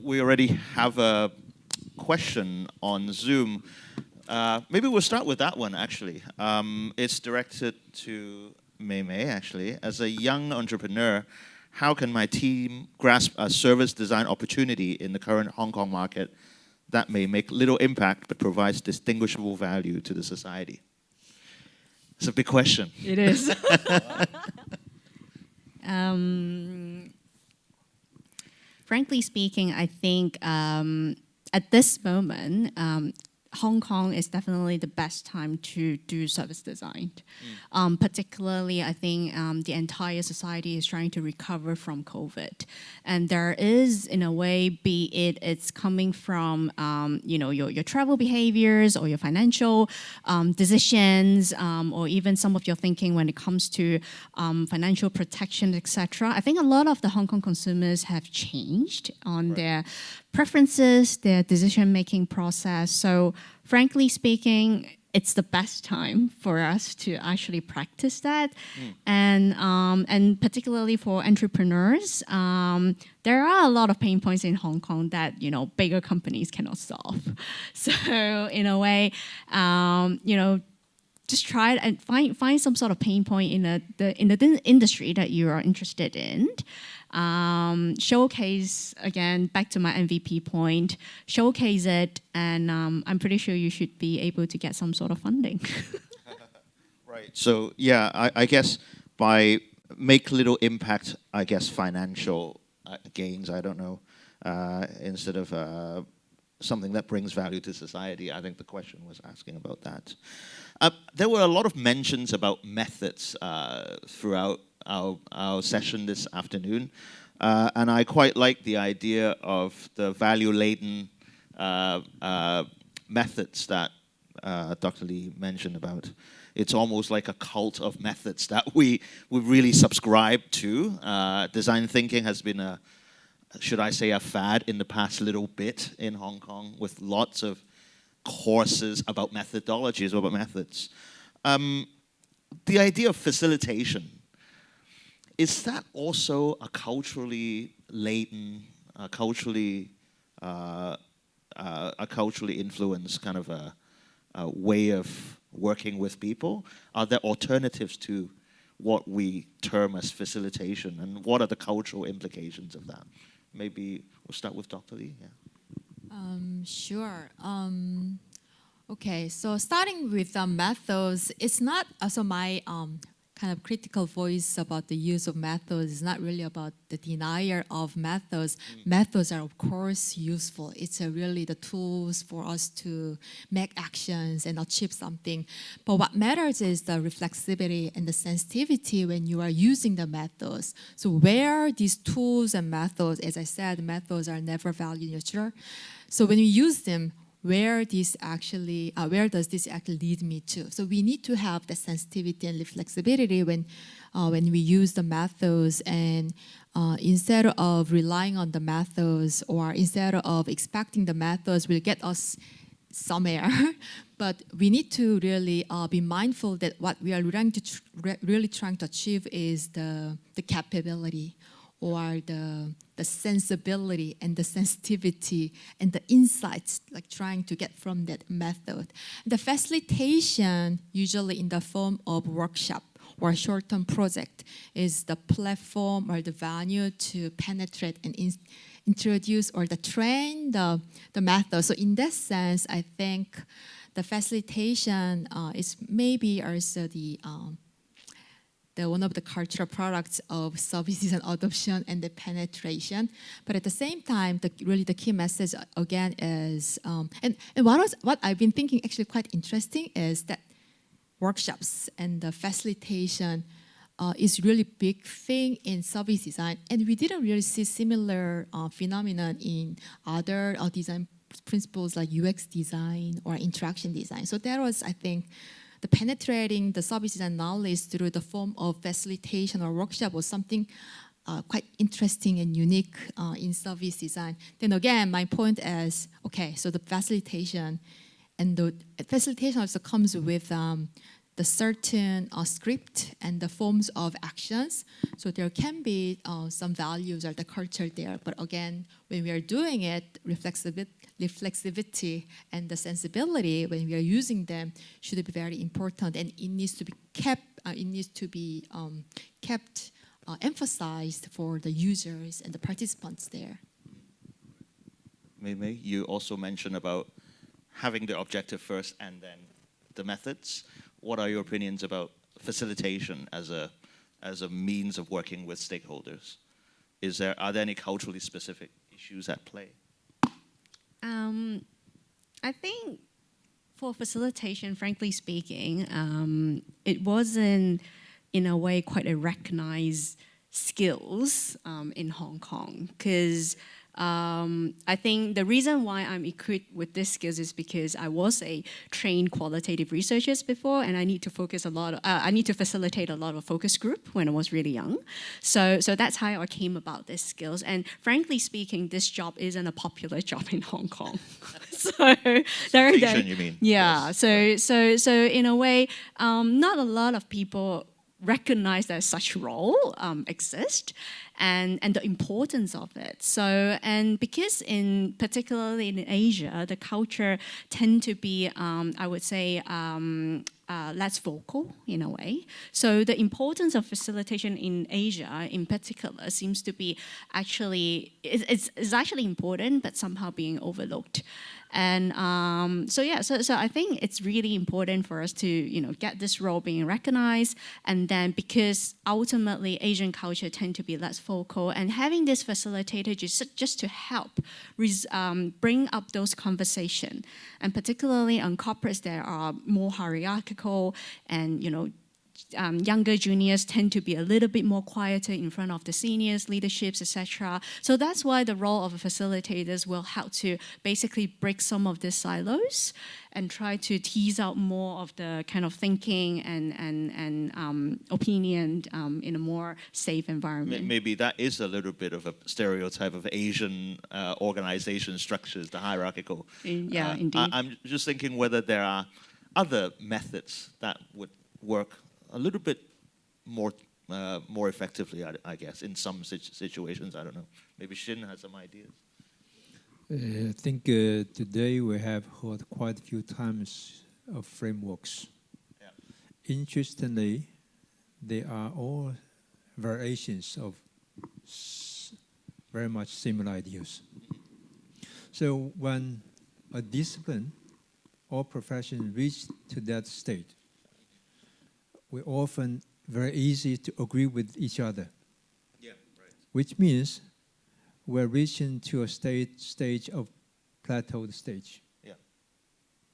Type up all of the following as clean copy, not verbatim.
we already have a question on Zoom. Maybe we'll start with that one, actually. It's directed to Mei Mei, actually. As a young entrepreneur, how can my team grasp a service design opportunity in the current Hong Kong market that may make little impact but provides distinguishable value to the society? It's a big question. It is. Frankly speaking, I think at this moment, Hong Kong is definitely the best time to do service design. Particularly, I think the entire society is trying to recover from COVID. And there is, in a way, be it's coming from your travel behaviors or your financial decisions, or even some of your thinking when it comes to financial protection, etc. I think a lot of the Hong Kong consumers have changed on their preferences, their decision-making process. So frankly speaking, it's the best time for us to actually practice that. And particularly for entrepreneurs, there are a lot of pain points in Hong Kong that, bigger companies cannot solve. So in a way, just try it and find some sort of pain point in the industry that you are interested in. Showcase, again, back to my MVP point, showcase it, and I'm pretty sure you should be able to get some sort of funding. Right. So, yeah, I guess by make little impact, I guess financial gains, I don't know, instead of something that brings value to society. I think the question was asking about that. There were a lot of mentions about methods throughout our session this afternoon, and I quite like the idea of the value-laden methods that Dr. Lee mentioned about. It's almost like a cult of methods that we really subscribe to. Design thinking has been a, should I say, a fad in the past little bit in Hong Kong, with lots of courses about methodologies, about methods. The idea of facilitation, is that also a culturally laden, a culturally influenced kind of a way of working with people? Are there alternatives to what we term as facilitation, and what are the cultural implications of that? Maybe we'll start with Dr. Lee. Yeah. Sure. Okay, so starting with methods, it's not also my kind of critical voice about the use of methods. It's not really about the denial of methods. Methods are, of course, useful. It's really the tools for us to make actions and achieve something. But what matters is the reflexivity and the sensitivity when you are using the methods. So where these tools and methods, as I said, methods are never value neutral. So when you use them, where does this actually lead me to? So we need to have the sensitivity and the flexibility when we use the methods, and instead of relying on the methods, or instead of expecting the methods will get us somewhere, but we need to really be mindful that what we are really trying to achieve is the capability, or the sensibility and the sensitivity and the insights, like trying to get from that method. The facilitation, usually in the form of workshop or short-term project, is the platform or the venue to penetrate and introduce or to train the method. So in that sense, I think the facilitation is maybe also the one of the cultural products of services and adoption and the penetration. But at the same time, really the key message again is, and what I've been thinking actually quite interesting is that workshops and the facilitation is really big thing in service design. And we didn't really see similar phenomenon in other design principles like UX design or interaction design. So that was, I think, the penetrating the services and knowledge through the form of facilitation or workshop was something quite interesting and unique in service design. Then again, my point is, okay, so the facilitation, and the facilitation also comes with the certain script and the forms of actions. So there can be some values or the culture there. But again, when we are doing it, reflexivity and the sensibility when we are using them should be very important, and it needs to be kept. Emphasized for the users and the participants there. Maybe you also mentioned about having the objective first and then the methods. What are your opinions about facilitation as a means of working with stakeholders? Are there any culturally specific issues at play? I think for facilitation, frankly speaking, it wasn't in a way quite a recognized skills in Hong Kong, because I think the reason why I'm equipped with these skills is because I was a trained qualitative researcher before, and I need to facilitate a lot of focus group when I was really young. So that's how I came about these skills. And frankly speaking, this job isn't a popular job in Hong Kong. You mean? Yeah. Yes. So in a way, not a lot of people recognize that such role exists, and the importance of it. So, and because particularly in Asia, the culture tend to be, I would say, less vocal in a way. So the importance of facilitation in Asia in particular seems to be it's actually important, but somehow being overlooked. And so I think it's really important for us to get this role being recognized, and then because ultimately Asian culture tend to be less vocal, and having this facilitator just to help bring up those conversations, and particularly on corporates that are more hierarchical, and younger juniors tend to be a little bit more quieter in front of the seniors, leaderships, etc. So that's why the role of facilitators will help to basically break some of these silos and try to tease out more of the kind of thinking and opinion in a more safe environment. Maybe that is a little bit of a stereotype of Asian organization structures, the hierarchical. Yeah, indeed. I'm just thinking whether there are other methods that would work a little bit more effectively, I guess, in some situations. I don't know. Maybe Shin has some ideas. I think today we have heard quite a few times of frameworks. Yeah. Interestingly, they are all variations of very much similar ideas. So when a discipline or profession reach to that state, we often very easy to agree with each other. Yeah, right. Which means we're reaching to a stage of plateaued stage. Yeah.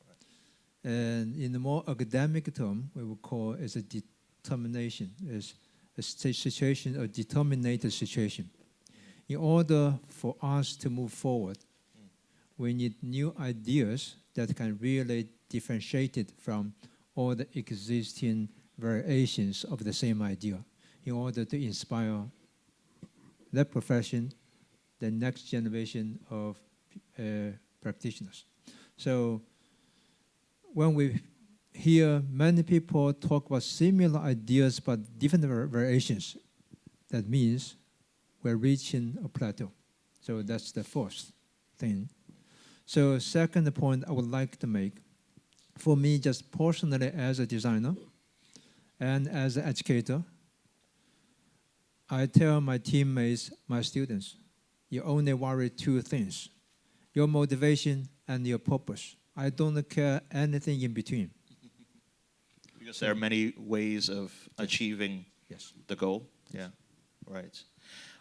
Right. And in the more academic term, we would call it a determination, as a situation, a determinated situation. In order for us to move forward, we need new ideas that can really differentiate it from all the existing variations of the same idea in order to inspire that profession, the next generation of practitioners. So when we hear many people talk about similar ideas but different variations, that means we're reaching a plateau. So that's the first thing. So second point I would like to make, for me just personally as a designer, and as an educator, I tell my teammates, my students, you only worry two things, your motivation and your purpose. I don't care anything in between. Because there are many ways of achieving the goal. Yeah, right.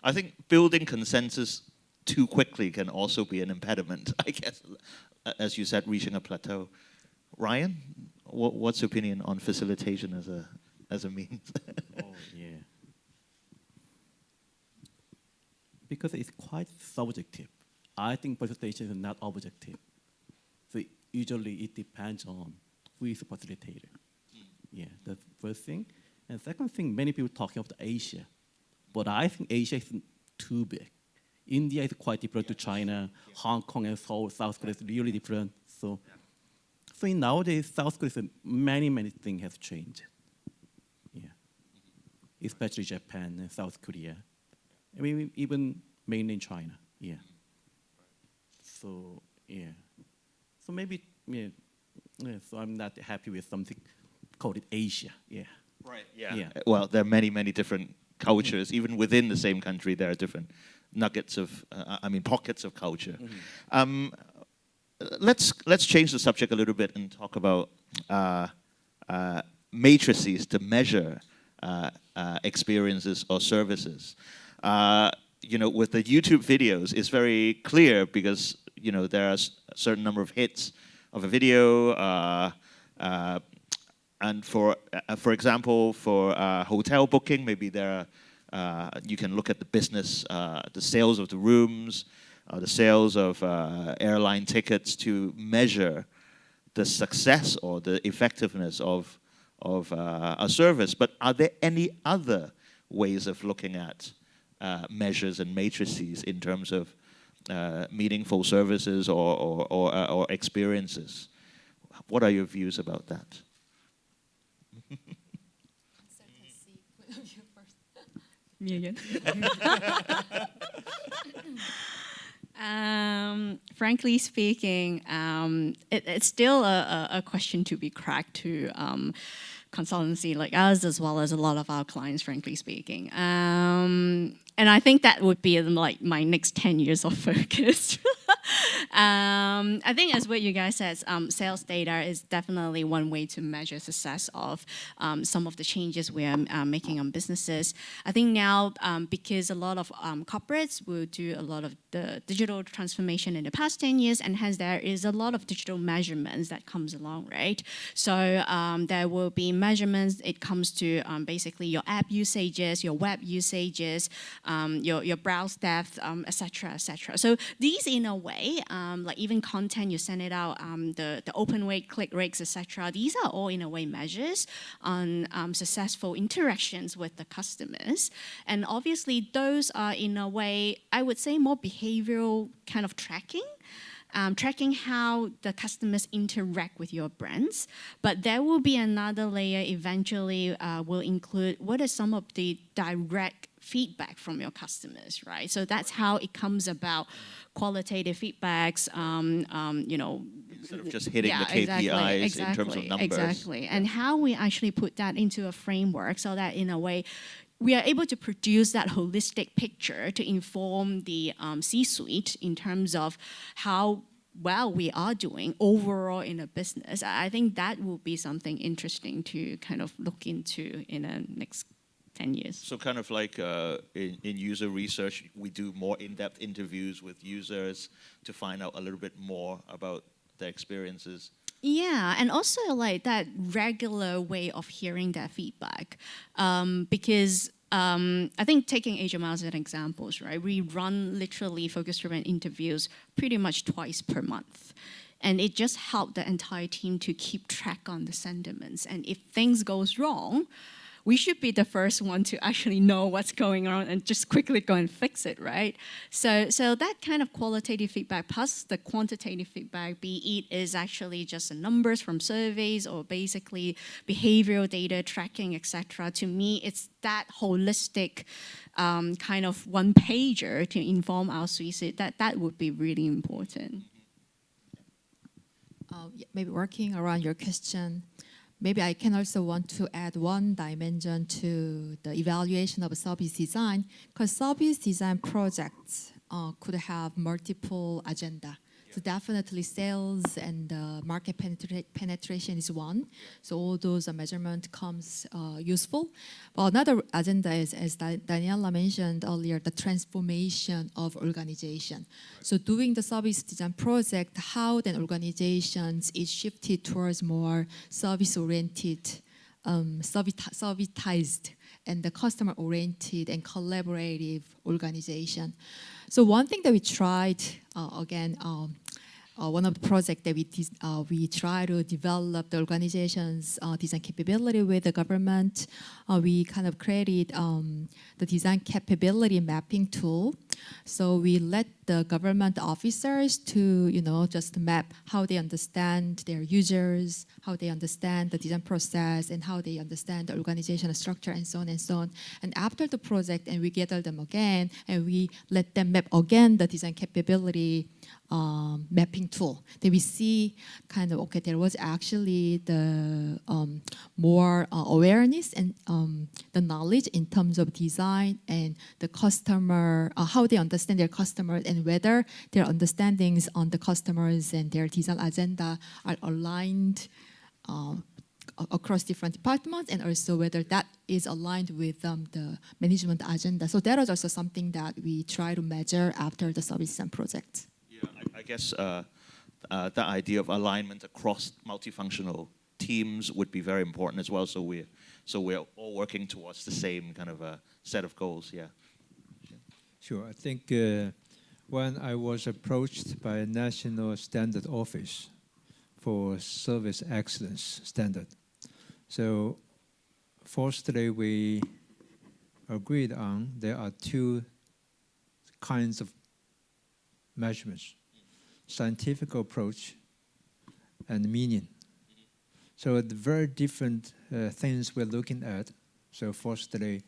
I think building consensus too quickly can also be an impediment, I guess, as you said, reaching a plateau. Ryan, what's your opinion on facilitation as a means? Oh, yeah. Because it's quite subjective. I think facilitation is not objective. So usually it depends on who is the facilitator. Yeah, that's the first thing. And second thing, many people talking about Asia. But I think Asia is too big. India is quite different to China. Hong Kong and South Korea is really different. So So nowadays, South Korea, many things have changed. Yeah, especially Japan and South Korea. I mean, even mainland China. Yeah. So yeah. So maybe yeah. So I'm not happy with something called it Asia. Yeah. Right. Yeah. Yeah. Well, there are many different cultures. Even within the same country, there are different nuggets of, pockets of culture. Let's change the subject a little bit and talk about matrices to measure experiences or services. With the YouTube videos, it's very clear because there are a certain number of hits of a video, and for example, for hotel booking, maybe there are, you can look at the business, the sales of the rooms, the sales of airline tickets to measure the success or the effectiveness of a service. But are there any other ways of looking at measures and matrices in terms of meaningful services or experiences? What are your views about that? Me again. Frankly speaking, it's still a question to be cracked to consultancy like us, as well as a lot of our clients, frankly speaking. And I think that would be like my next 10 years of focus. I think as what you guys said, sales data is definitely one way to measure success of some of the changes we are making on businesses. I think now, because a lot of corporates will do a lot of the digital transformation in the past 10 years, and hence there is a lot of digital measurements that comes along, right? So there will be measurements. It comes to basically your app usages, your web usages, your browse depth, etc., etc. So these, in a way, like even content you send it out, the open rate, click rates, etc. These are all in a way measures on successful interactions with the customers, and obviously those are in a way, I would say, more behavioral kind of tracking. Tracking how the customers interact with your brands. But there will be another layer eventually will include what are some of the direct feedback from your customers, right? So that's how it comes about, qualitative feedbacks, Instead of just hitting the KPIs exactly, in terms of numbers. Exactly, and how we actually put that into a framework so that in a way, we are able to produce that holistic picture to inform the C-suite in terms of how well we are doing overall in a business. I think that will be something interesting to kind of look into in the next 10 years. So kind of like in user research, we do more in-depth interviews with users to find out a little bit more about their experiences. Yeah, and also like that regular way of hearing their feedback, because I think taking Asia Miles as an example, right? We run literally focus-driven interviews pretty much twice per month. And it just helped the entire team to keep track on the sentiments. And if things goes wrong, we should be the first one to actually know what's going on and just quickly go and fix it, right? So that kind of qualitative feedback plus the quantitative feedback, be it is actually just the numbers from surveys or basically behavioral data tracking, etc. To me, it's that holistic kind of one pager to inform our suite that would be really important. Maybe working around your question, maybe I can also want to add one dimension to the evaluation of a service design, because service design projects could have multiple agenda. So definitely sales and market penetration is one. So all those measurement comes useful. But another agenda is, as Daniela mentioned earlier, the transformation of organization. So doing the service design project, how then organizations is shifted towards more service-oriented, servitized, and the customer-oriented and collaborative organization. So one thing that we tried, one of the projects that we try to develop the organization's design capability with the government. We kind of created the design capability mapping tool. So we let the government officers to, just map how they understand their users, how they understand the design process, and how they understand the organizational structure, and so on and so on. And after the project, and we gather them again, and we let them map again the design capability mapping tool. Then we see kind of, okay, there was actually the more awareness and the knowledge in terms of design and the customer, how they understand their customers, and whether their understandings on the customers and their design agenda are aligned across different departments, and also whether that is aligned with the management agenda. So that is also something that we try to measure after the service design project. Yeah, I guess that idea of alignment across multifunctional teams would be very important as well. So we're all working towards the same kind of a set of goals. Yeah. Sure. I think when I was approached by a national standard office for service excellence standard, so firstly we agreed on there are two kinds of measurements: scientific approach and meaning. So the very different things we're looking at. So firstly,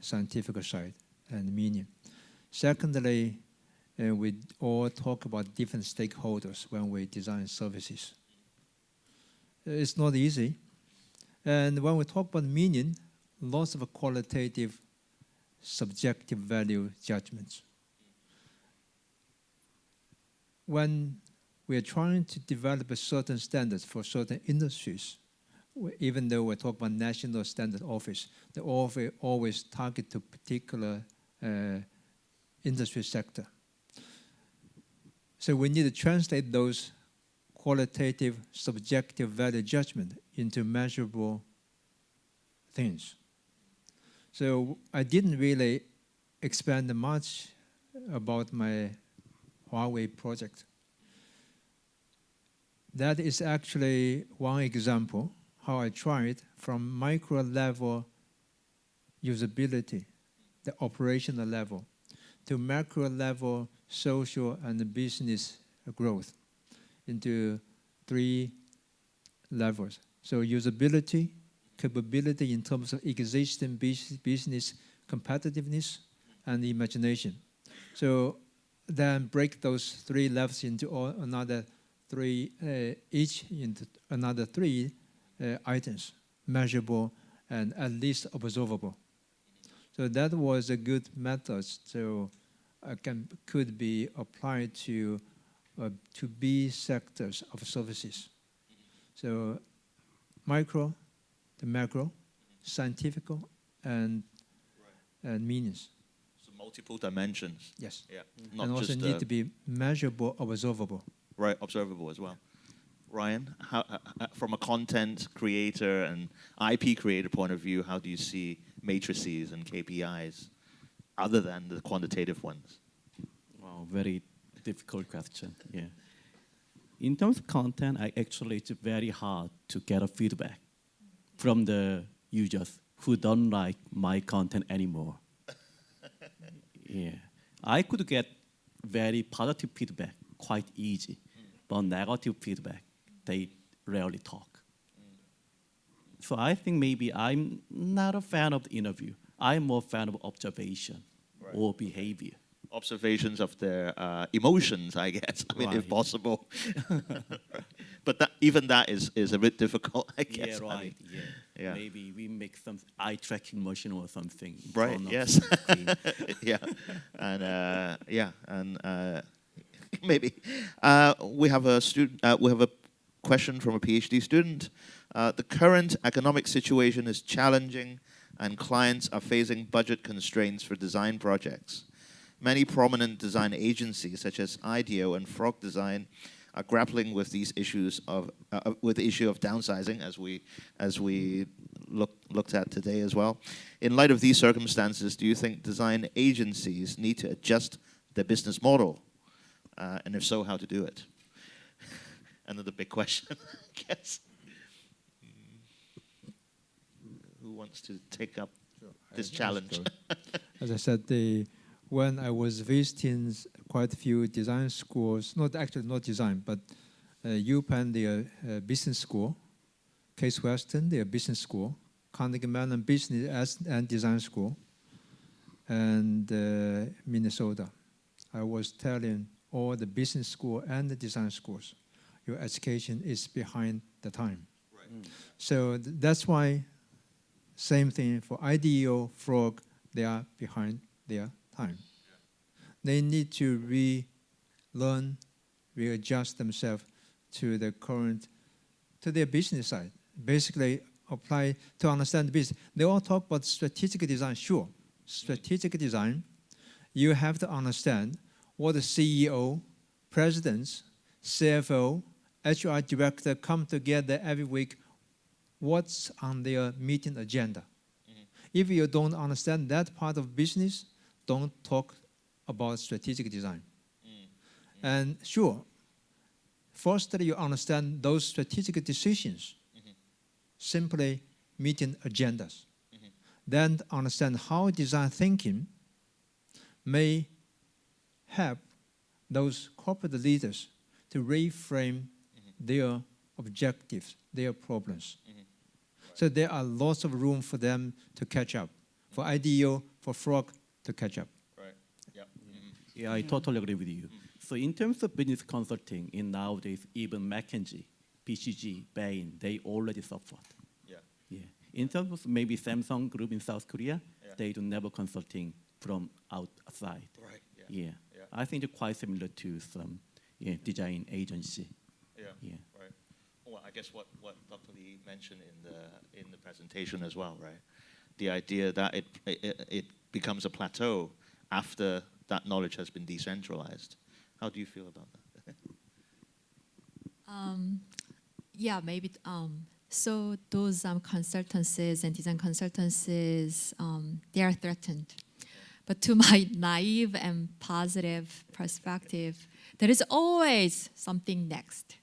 scientific side and meaning. Secondly, we all talk about different stakeholders when we design services. It's not easy. And when we talk about meaning, lots of qualitative, subjective value judgments. When we are trying to develop a certain standards for certain industries, even though we're talking about national standard office, they always target to particular industry sector. So we need to translate those qualitative, subjective value judgment into measurable things. So I didn't really expand much about my Huawei project. That is actually one example how I tried from micro level usability, the operational level, to macro level social and business growth into 3 levels. So usability, capability in terms of existing business competitiveness, and imagination. So then break those 3 levels into another 3, each into another 3 items, measurable and at least observable. So that was a good method. So could be applied to B sectors of services. So micro, the macro, scientific, and meanings. So multiple dimensions. Yes. Yeah. Not and also just, need to be measurable, observable. Right, observable as well. Ryan, how, from a content creator and IP creator point of view, how do you see matrices and KPIs other than the quantitative ones? Wow, very difficult question. Yeah. In terms of content, it's very hard to get a feedback from the users who don't like my content anymore. Yeah, I could get very positive feedback quite easy, but negative feedback, they rarely talk. So I think maybe I'm not a fan of the interview. I'm more fan of observation or behavior. Observations of their emotions, I guess. I mean, if possible. But even that is a bit difficult, I guess. Yeah, right. I mean, yeah. Maybe we make some eye tracking machine or something. Right. Yes. Yeah. And maybe we have a student. We have a question from a PhD student. The current economic situation is challenging, and clients are facing budget constraints for design projects. Many prominent design agencies, such as IDEO and Frog Design, are grappling with these issues with the issue of downsizing, as we looked at today as well. In light of these circumstances, do you think design agencies need to adjust their business model, and if so, how to do it? Another big question, I guess. Who wants to take up this challenge? As I said, when I was visiting quite a few design schools, not design, but UPenn, their business school, Case Western, their business school, Carnegie Mellon Business and Design School, and Minnesota. I was telling all the business school and the design schools, your education is behind the time. Right. So that's why, same thing for IDEO, Frog, they are behind their time. Yeah. They need to relearn, readjust themselves to the current, to their business side. Basically, apply to understand the business. They all talk about strategic design, sure. Strategic design, you have to understand what the CEO, presidents, CFO, HR director come together every week, what's on their meeting agenda. Mm-hmm. If you don't understand that part of business, don't talk about strategic design. Mm-hmm. And sure, firstly, you understand those strategic decisions, mm-hmm. simply meeting agendas. Mm-hmm. Then understand how design thinking may help those corporate leaders to reframe mm-hmm. their objectives, their problems. Mm-hmm. Right. So there are lots of room for them to catch up, for IDEO, for Frog to catch up. Right. Yeah. Mm-hmm. Yeah, I totally agree with you. Mm-hmm. So in terms of business consulting, in nowadays, even McKinsey, BCG, Bain, they already support. Yeah. Yeah. In terms of maybe Samsung Group in South Korea, yeah. they do never consulting from outside. Right. Yeah. Yeah. Yeah. I think it's quite similar to some design agency. Yeah. Yeah. Right. Well, I guess what Dr. Lee mentioned in the presentation as well, right? The idea that it becomes a plateau after that knowledge has been decentralized. How do you feel about that? Yeah, maybe. So those consultancies and design consultancies, they are threatened. But to my naive and positive perspective, there is always something next.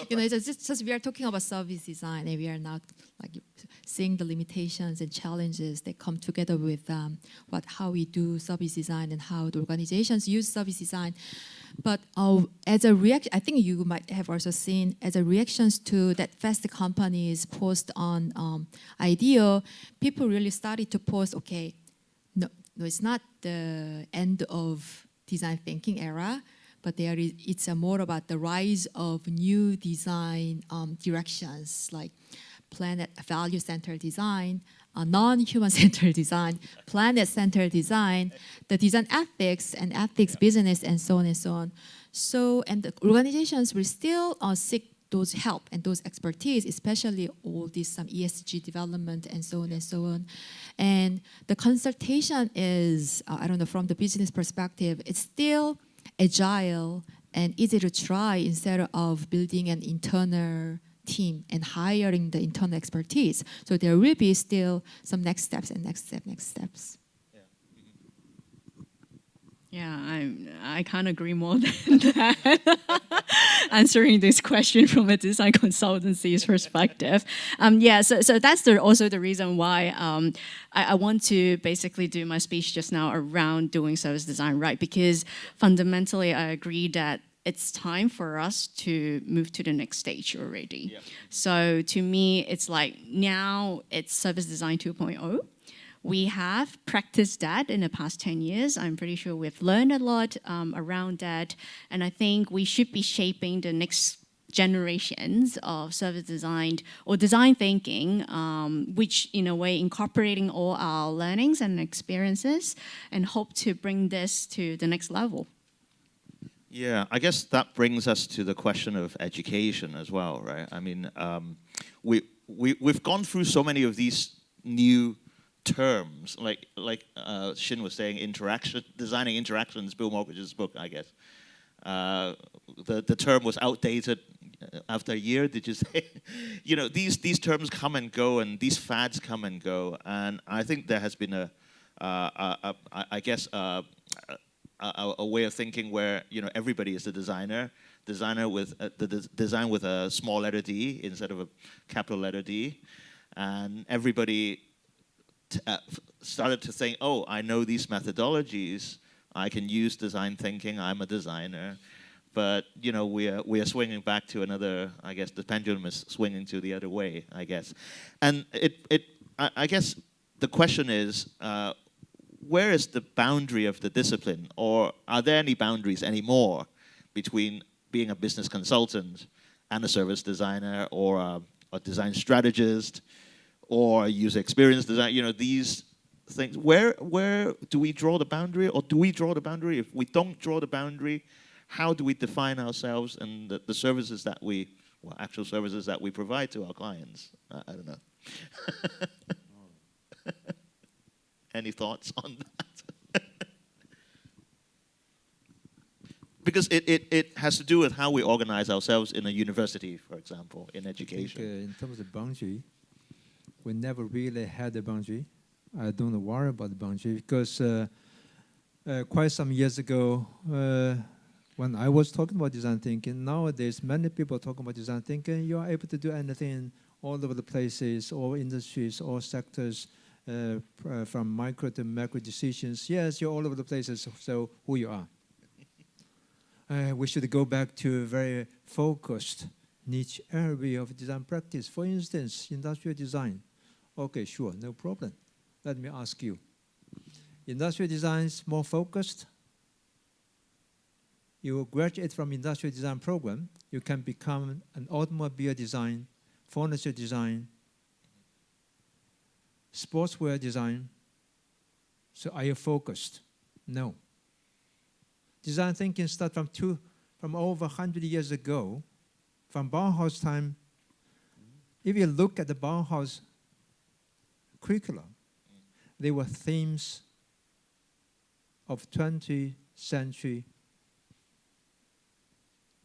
You know, it's just we are talking about service design, and we are not like seeing the limitations and challenges that come together with how we do service design and how the organizations use service design. But as a reaction, I think you might have also seen as a reactions to that fast companies post on IDEO, people really started to post, okay, no, it's not the end of design thinking era, but it's more about the rise of new design directions like planet value-centered design, non-human-centered design, planet-centered design, the design ethics and ethics business, and so on and so on. So, and the organizations will still seek those help and those expertise, especially all this ESG development and so on and so on. And the consultation is, I don't know, from the business perspective, it's still agile and easy to try instead of building an internal team and hiring the internal expertise. So there will be still some next steps and next steps. Yeah, I can't agree more than that. Answering this question from a design consultancy's perspective. So that's also the reason why I want to basically do my speech just now around doing service design right, because fundamentally I agree that it's time for us to move to the next stage already. Yep. So to me, it's like now it's service design 2.0. We have practiced that in the past 10 years. I'm pretty sure we've learned a lot around that. And I think we should be shaping the next generations of service design or design thinking, which in a way incorporating all our learnings and experiences, and hope to bring this to the next level. Yeah, I guess that brings us to the question of education as well, right? I mean, we've gone through so many of these new terms, like Shin was saying, designing interactions, Bill Mortgage's book, I guess. The term was outdated after a year, did you say? You know, these terms come and go, and these fads come and go, and I think there has been a way of thinking where, you know, everybody is the designer with design with a small letter D instead of a capital letter D, and everybody started to think, oh, I know these methodologies, I can use design thinking. I'm a designer. But we are swinging back to another. I guess the pendulum is swinging to the other way. I guess, and I guess the question is, where is the boundary of the discipline, or are there any boundaries anymore between being a business consultant and a service designer, or a design strategist, or a user experience design? These things. Where do we draw the boundary, or do we draw the boundary? If we don't draw the boundary, how do we define ourselves and the services that actual services that we provide to our clients? I don't know. Any thoughts on that? Because it has to do with how we organize ourselves in a university, for example, in education. I think, in terms of boundary, we never really had a boundary. I don't worry about the boundary because quite some years ago, when I was talking about design thinking, nowadays many people talk about design thinking. You are able to do anything all over the places, all industries, all sectors, from micro to macro decisions. Yes, you're all over the places, so who you are. We should go back to a very focused niche area of design practice. For instance, industrial design. Okay, sure, no problem. Let me ask you. Industrial design is more focused. You graduate from industrial design program, you can become an automobile design, furniture design, sportswear design. So are you focused? No. Design thinking starts from over 100 years ago, from Bauhaus time. If you look at the Bauhaus curriculum, they were themes of 20th century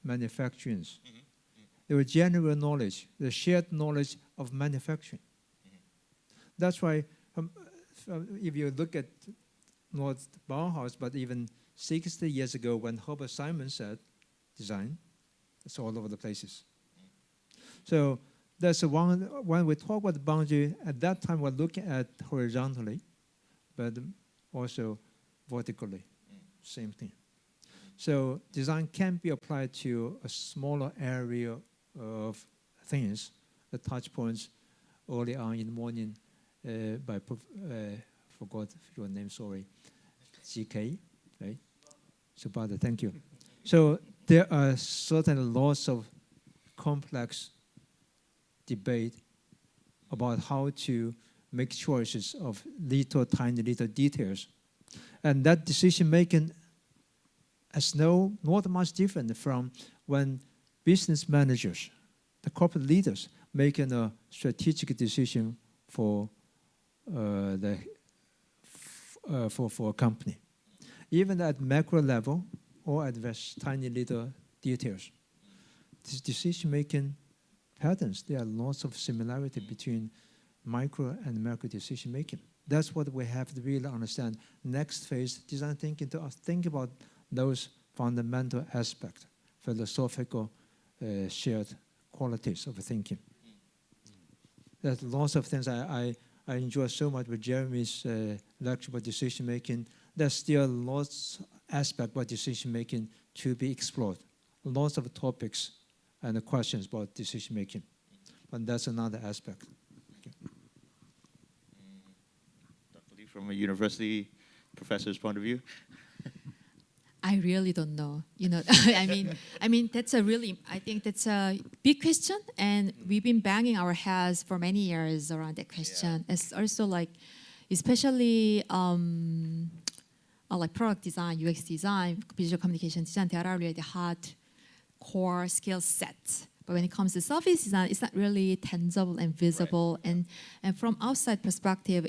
manufacturing. There was general knowledge, the shared knowledge of manufacturing. That's why, if you look at not Bauhaus, but even 60 years ago when Herbert Simon said design, it's all over the places. So that's one, when we talk about the boundary, at that time we're looking at horizontally, but also vertically, same thing. So design can be applied to a smaller area of things, the touch points early on in the morning by, forgot your name, sorry, GK, right? Subhadra, thank you. So there are certain lots of complex debate about how to make choices of tiny little details. And that decision making is not much different from when business managers, the corporate leaders, making a strategic decision for a company. Even at macro level or at tiny little details, this decision making patterns, there are lots of similarity between micro and macro decision making. That's what we have to really understand. Next phase, design thinking, to think about those fundamental aspects, philosophical shared qualities of thinking. There's lots of things I enjoy so much with Jeremy's lecture about decision making. There's still lots of aspects about decision making to be explored. Lots of topics and questions about decision making. But that's another aspect. Dr. Lee, from a university professor's point of view? I really don't know. I mean, that's a really, I think that's a big question, and we've been banging our heads for many years around that question. Yeah. It's also like, especially like product design, UX design, visual communication design, they are really the hard core skill sets. But when it comes to service design, it's not really tangible and visible. Right. And from outside perspective,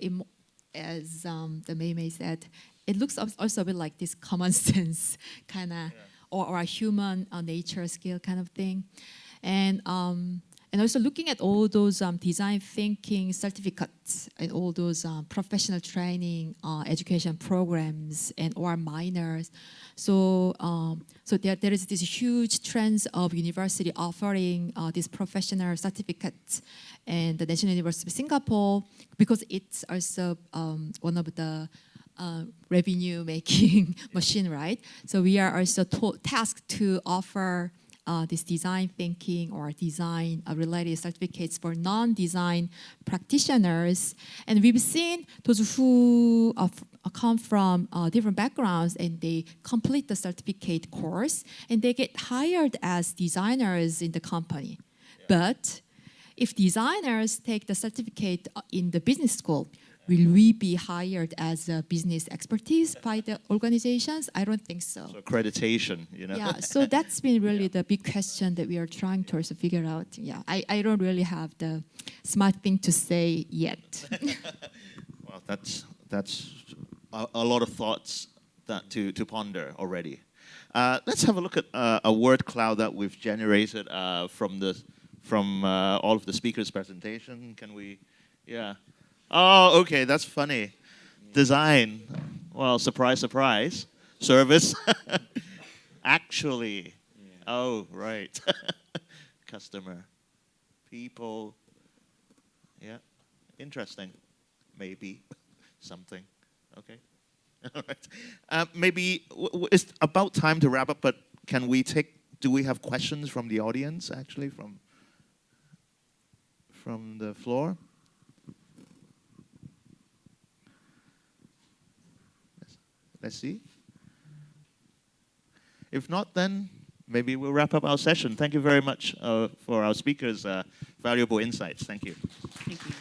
as the Mei said, it looks also a bit like this common sense kind of, or a human nature skill kind of thing. And also looking at all those design thinking certificates and all those professional training education programs and or minors. So there is this huge trend of university offering these professional certificates, and the National University of Singapore, because it's also one of the revenue making machine, right? So we are also tasked to offer this design thinking or design related certificates for non-design practitioners. And we've seen those who come from different backgrounds and they complete the certificate course and they get hired as designers in the company. But if designers take the certificate in the business school, will we be hired as a business expertise by the organizations? I don't think so. So accreditation, you know. Yeah, so that's been really the big question that we are trying to also figure out. Yeah, I don't really have the smart thing to say yet. Well, that's a lot of thoughts that to ponder already. Let's have a look at a word cloud that we've generated from all of the speakers' presentation. Can we? Yeah. Oh, okay, that's funny. Design. Well, surprise, surprise. Service. Actually. Oh, right. Customer. People. Yeah. Interesting. Maybe. Something. Okay. All right. Maybe it's about time to wrap up, but do we have questions from the audience, actually, from the floor? Let's see. If not, then maybe we'll wrap up our session. Thank you very much for our speakers' valuable insights. Thank you. Thank you.